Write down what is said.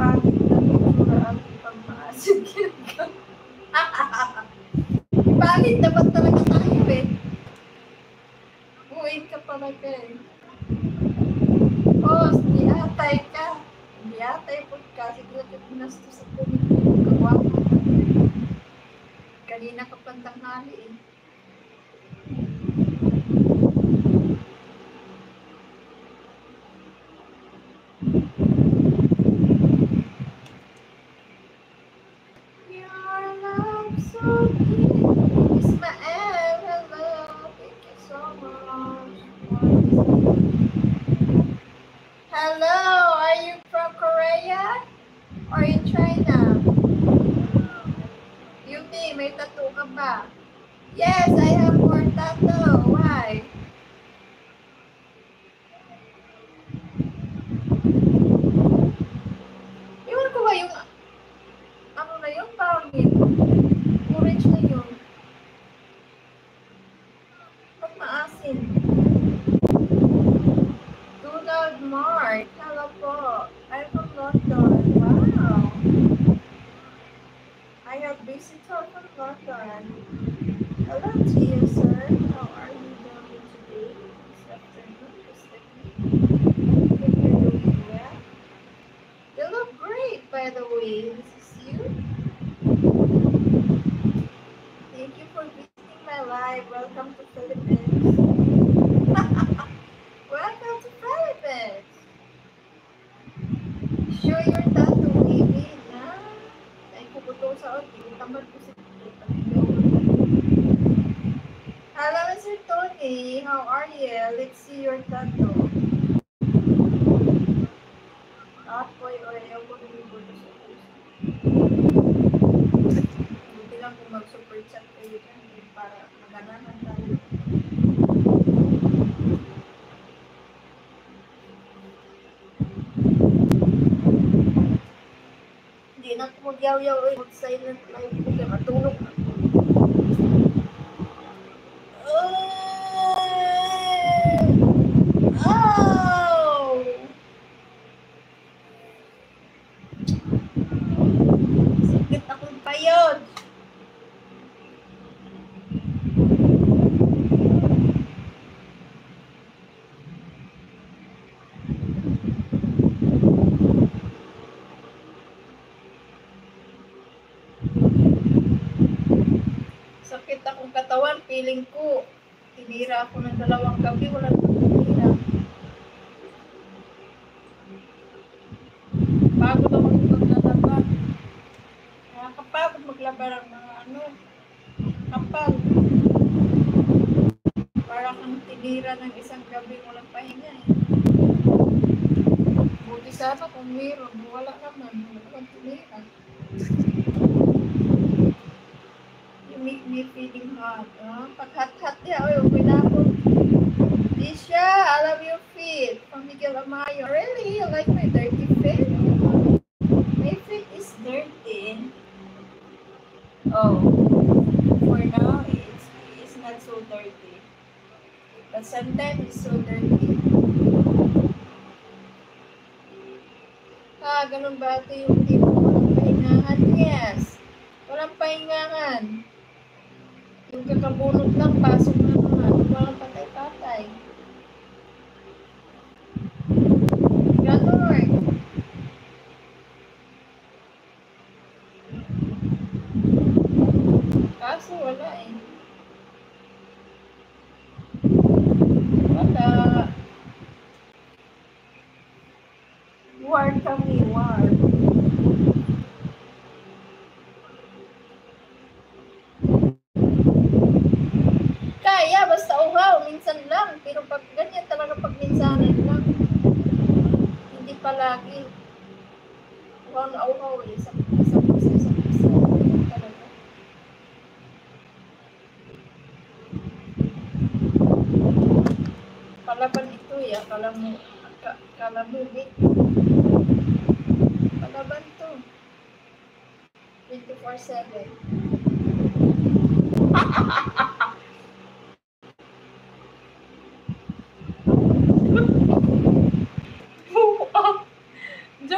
pangit na itsura ang pagmaasid ka. Pangit dapat talaga tayo eh. Buuin ka talaga eh. Oh, diatay ka. Diatay po ka. Siguro ka pinasto sa pumipili ka. Wapo. Kanina ka pantanghali eh. Hello, are you from Korea or in China? Yumi, may tattoo ka ba? Yes, I have more tattoo. Why? Iwan ko ba yung ano na yun? Pangit. Orange na yun. Ba't maasin? Donald Mark. Hello po. I'm from London. Wow. I have visitor from London. Hello to you, sir. How are you doing today? This afternoon, this evening. Hope you're doing well. You look great, by the way. This is you. Thank you for visiting my live. Welcome to Philippines. Welcome to Philippines. Show your tattoo, baby. Ay, kukuto sa otin. Tamad ko si Hello, Mr. Tony. How are you? Let's see your tattoo. Boy, ayaw ko lumibo na sa puso. Hindi lang kung mag-super chat kayo dyan para maganahan tayo. Hindi na ko mag-yaw-yaw o mag-silent live ko kaya matulog na. Sakit akong payod. Sakit akong katawan, feeling ko tinira ako ng 2 gabi, wala nang tinira. Pagod ako maglaba. Nakakapagod maglaba ng mga kapal. Para kang tinira ng 1 gabi, walang pahinga eh. Buti sana kung meron, wala naman, wala kang tinira. You make me feeling hot. Pag hot-hot niya, okay na ako. Disha, I love your feet. From Miguel Amayo. Really? You like my dirty feet? My feet is dirty. Oh. For now, it's not so dirty. But sometimes it's so dirty. Ganun ba ito yung tipo walang pahingahan? Yes. Walang pahingahan. Yung kakabunot lang, pasok na naman. Walang patay-patay. Ganun. Kaso wala eh. Wala. War kami, war. Kaya, basta uhaw, minsan lang. Pero pag ganyan talaga pag minsanan lang. Hindi palagi. Uhaw na uhaw eh. Isang talaga. Palaban ito eh. Kalamubit. Palaban to. 24/7.